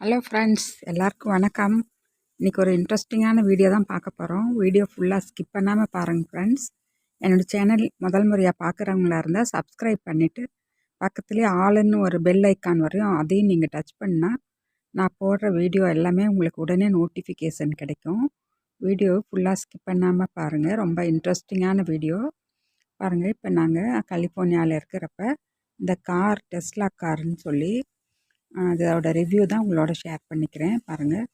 Hello friends, எல்லாருக்கும் வணக்கம். இன்றைக்கி ஒரு இன்ட்ரெஸ்டிங்கான வீடியோ தான் பார்க்க போகிறோம். வீடியோ ஃபுல்லாக ஸ்கிப் பண்ணாமல் பாருங்கள் ஃப்ரெண்ட்ஸ். என்னோடய சேனல் முதல் முறையாக பார்க்குறவங்களா இருந்தால் சப்ஸ்கிரைப் பண்ணிவிட்டு பக்கத்துலேயே ஆளுன்னு ஒரு பெல் ஐக்கான் வரையும் அதையும் நீங்கள் டச் பண்ணால் நான் போடுற வீடியோ எல்லாமே உங்களுக்கு உடனே நோட்டிஃபிகேஷன் கிடைக்கும். வீடியோ ஃபுல்லாக ஸ்கிப் பண்ணாமல் பாருங்கள். ரொம்ப இன்ட்ரெஸ்டிங்கான வீடியோ பாருங்கள். இப்போ நாங்கள் கலிஃபோர்னியாவில் இருக்கிறப்ப இந்த கார் டெஸ்லா காருன்னு சொல்லி அதோட ரிவ்யூ தான் உங்களோட ஷேர் பண்ணிக்கிறேன். பாருங்கள்,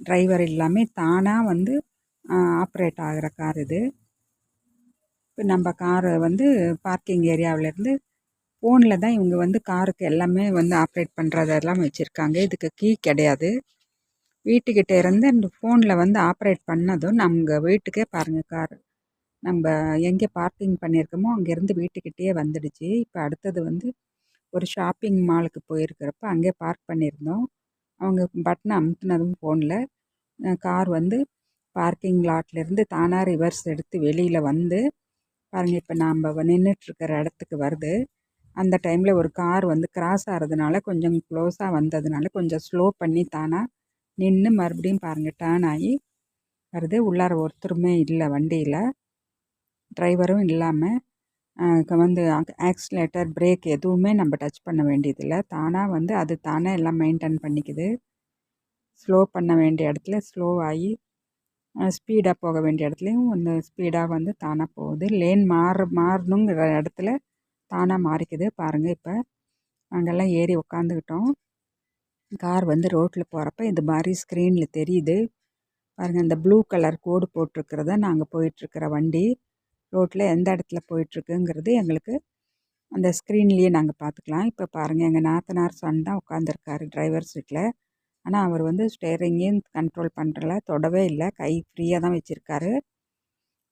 டிரைவர் இல்லாமல் தானாக ஆப்ரேட் ஆகிற கார் இது. இப்போ நம்ம காரை பார்க்கிங் ஏரியாவிலேருந்து ஃபோனில் தான் இவங்க காருக்கு எல்லாமே ஆப்ரேட் பண்ணுறதெல்லாம் வச்சுருக்காங்க. இதுக்கு கீ கிடையாது. வீட்டுக்கிட்ட இருந்து இந்த ஃபோனில் ஆப்ரேட் பண்ணதும் நம்ம வீட்டுக்கே பாருங்கள், கார் நம்ம எங்கே பார்க்கிங் பண்ணியிருக்கோமோ அங்கேருந்து வீட்டுக்கிட்டேயே வந்துடுச்சு. இப்போ அடுத்தது ஒரு ஷாப்பிங் மாலுக்கு போயிருக்கிறப்ப அங்கே பார்க் பண்ணியிருந்தோம். அவங்க பட்டனை அமுத்துனதும் ஃபோனில் கார் பார்க்கிங் லாட்லேருந்து தானாக ரிவர்ஸ் எடுத்து வெளியில் பாருங்கள், இப்போ நாம் நின்றுட்டுருக்கிற இடத்துக்கு வருது. அந்த டைமில் ஒரு கார் கிராஸ் ஆகிறதுனால கொஞ்சம் க்ளோஸாக வந்ததுனால கொஞ்சம் ஸ்லோ பண்ணி தானாக நின்று மறுபடியும் பாருங்கள் டேர்ன் ஆகி வருது. உள்ளார ஒருத்தருமே இல்லை, வண்டியில் டிரைவரும் இல்லாமல் ஆக்சிலேட்டர் பிரேக் எதுவுமே நம்ம டச் பண்ண வேண்டியதில்லை. தானாக அது தானாக எல்லாம் மெயின்டைன் பண்ணிக்குது. ஸ்லோ பண்ண வேண்டிய இடத்துல ஸ்லோ ஆகி ஸ்பீடாக போக வேண்டிய இடத்துலையும் ஸ்பீடாக தானாக போகுது. லேன் மாறணுங்கிற இடத்துல தானாக மாறிக்குது. பாருங்கள், இப்போ நாங்கள்லாம் ஏறி உக்காந்துக்கிட்டோம். கார் ரோட்டில் போகிறப்ப இது மாதிரி ஸ்க்ரீனில் தெரியுது. பாருங்கள், இந்த ப்ளூ கலர் கோடு போட்டிருக்கிறத நாங்கள் போயிட்டுருக்கிற வண்டி ரோட்டில் எந்த இடத்துல போயிட்டுருக்குங்கிறது எங்களுக்கு அந்த ஸ்க்ரீன்லேயே நாங்கள் பார்த்துக்கலாம். இப்போ பாருங்கள், எங்கள் நாத்தனார் சன் தான் உட்காந்துருக்காரு டிரைவர் சீட்டில். ஆனால் அவர் ஸ்டேரிங்கையும் கண்ட்ரோல் பண்ணுறல, தொடவே இல்லை, கை ஃப்ரீயாக தான் வச்சுருக்காரு.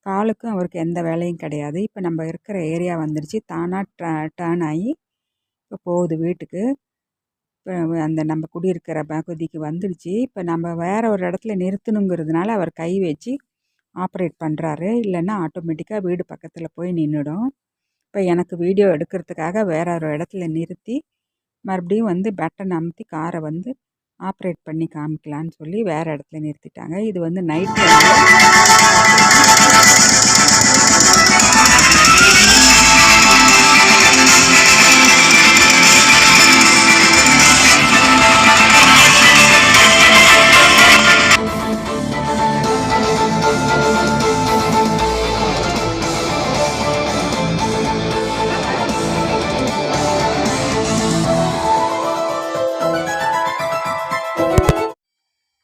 காலுக்கும் அவருக்கு எந்த வேலையும் கிடையாது. இப்போ நம்ம இருக்கிற ஏரியா வந்துடுச்சு. தானாக டேர்ன் ஆகி இப்போ போகுது வீட்டுக்கு. இப்போ அந்த நம்ம குடியிருக்கிற பகுதிக்கு வந்துடுச்சு. இப்போ நம்ம வேறு ஒரு இடத்துல நிறுத்தணுங்கிறதுனால அவர் கை வச்சு ஆப்ரேட் பண்ணுறாரு. இல்லைன்னா ஆட்டோமேட்டிக்காக வீடு பக்கத்தில் போய் நின்றுடும். இப்போ எனக்கு வீடியோ எடுக்கிறதுக்காக வேற ஒரு இடத்துல நிறுத்தி மறுபடியும் பட்டன் அமுத்தி காரை ஆப்ரேட் பண்ணி காமிக்கலான்னு சொல்லி வேறு இடத்துல நிறுத்திட்டாங்க. இது நைட்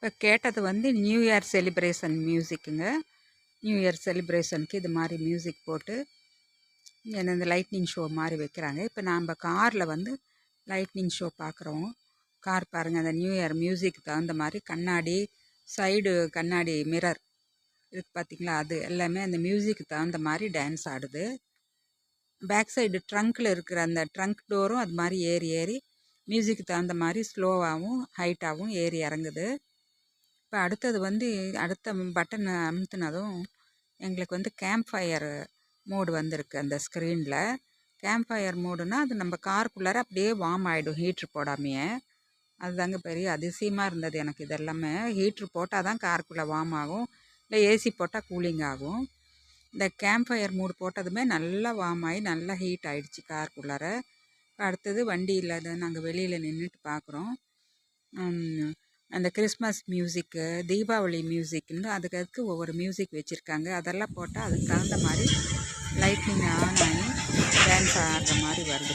இப்போ கேட்டது நியூ இயர் செலிப்ரேஷன் மியூசிக்குங்க. நியூ இயர் செலிப்ரேஷனுக்கு இது மாதிரி மியூசிக் போட்டு இந்த லைட்னிங் ஷோ மாதிரி வைக்கிறாங்க. இப்போ நாம் காரில் லைட்னிங் ஷோ பார்க்குறோம். கார் பாருங்கள், அந்த நியூ இயர் மியூசிக்கு தகுந்த மாதிரி கண்ணாடி, சைடு கண்ணாடி மிரர் இருக்குது பார்த்திங்களா, அது எல்லாமே அந்த மியூசிக்கு தகுந்த மாதிரி டான்ஸ் ஆடுது. பேக் சைடு ட்ரங்க்கில் இருக்கிற அந்த ட்ரங்க் டோரும் அது மாதிரி ஏறி ஏறி மியூசிக்கு தகுந்த மாதிரி ஸ்லோவாகவும் ஹைட்டாகவும் ஏறி இறங்குது. இப்போ அடுத்தது அடுத்த பட்டனை அமுத்துனதும் எங்களுக்கு கேம்ப் ஃபயர் மோடு வந்திருக்கு அந்த ஸ்க்ரீனில். கேம்ப் ஃபயர் மோடுனால் அது நம்ம காருக்குள்ளார அப்படியே வார்ம் ஆகிடும் ஹீட்ரு போடாமையே. அதுதாங்க பெரிய அதிசயமாக இருந்தது எனக்கு. இதெல்லாமே ஹீட்ரு போட்டால் தான் காருக்குள்ளே வார்ம் ஆகும், இல்லை ஏசி போட்டால் கூலிங் ஆகும். இந்த கேம்ப் ஃபயர் மோடு போட்டதுமே நல்லா வார்ம் ஆகி நல்லா ஹீட் ஆகிடுச்சு காருக்குள்ளார. அடுத்தது வண்டி இல்லாத நாங்கள் வெளியில் நின்றுட்டு பார்க்குறோம். அந்த கிறிஸ்மஸ் மியூசிக்கு, தீபாவளி மியூசிக்குன்னு அதுக்கு ஒவ்வொரு மியூசிக் வச்சுருக்காங்க. அதெல்லாம் போட்டால் அதுக்கு தகுந்த மாதிரி லைட்னிங் ஆன் ஆகி டான்ஸ் ஆடுற மாதிரி வருது.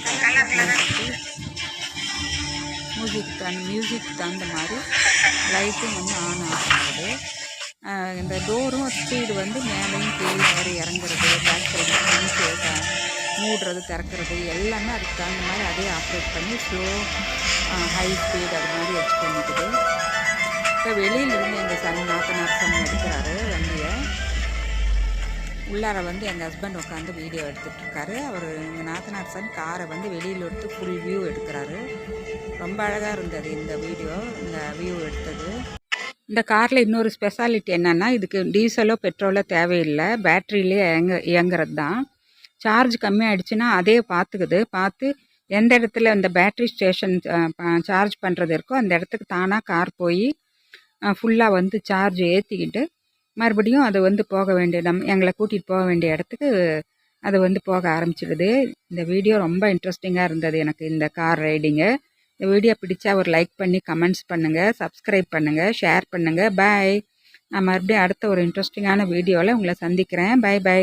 மியூசிக் தகுந்த மாதிரி லைட்டும் ஆன் ஆகுது. இந்த டோரும் ஸ்பீடு மேலேயும் கீழே ஏறி இறங்குறது, பேக் சைடு மூடுறது திறக்கிறது எல்லாமே அதுக்கு தகுந்த மாதிரி அதே ஆப்ரேட் பண்ணி ஸ்லோ ஹை ஸ்பீட் அது மாதிரி வச்சு பண்ணிக்குது. இப்போ வெளியிலிருந்து எங்கள் நாத்தனார் சன் எடுக்கிறாரு வண்டியை. உள்ளார எங்கள் ஹஸ்பண்ட் உட்காந்து வீடியோ எடுத்துகிட்ருக்காரு. அவர் எங்கள் நாத்தனார் சன் காரை வெளியில் எடுத்து ஃபுல் வியூ எடுக்கிறாரு. ரொம்ப அழகாக இருந்தது இந்த வியூ எடுத்தது. இந்த காரில் இன்னொரு ஸ்பெஷாலிட்டி என்னென்னா, இதுக்கு டீசலோ பெட்ரோலோ தேவையில்லை, பேட்ரியிலே இயங்குறது தான். சார்ஜ் கம்மியாகிடுச்சுன்னா அதே பார்த்து எந்த இடத்துல இந்த பேட்ரி ஸ்டேஷன் சார்ஜ் பண்ணுறது இருக்கோ அந்த இடத்துக்கு தானாக கார் போய் ஃபுல்லாக வந்து சார்ஜ் ஏற்றிக்கிட்டு மறுபடியும் அது வந்து போக வேண்டிய எங்களை கூட்டிகிட்டு போக வேண்டிய இடத்துக்கு அது வந்து போக ஆரம்பிச்சிடுது. இந்த வீடியோ ரொம்ப இன்ட்ரெஸ்டிங்காக இருந்தது எனக்கு, இந்த கார் ரைடிங்கு. இந்த வீடியோ பிடிச்சா ஒரு லைக் பண்ணி கமெண்ட்ஸ் பண்ணுங்கள், சப்ஸ்கிரைப் பண்ணுங்கள், ஷேர் பண்ணுங்கள். பாய். நான் மறுபடியும் அடுத்த ஒரு இன்ட்ரெஸ்டிங்கான வீடியோவில் உங்களை சந்திக்கிறேன். Bye by.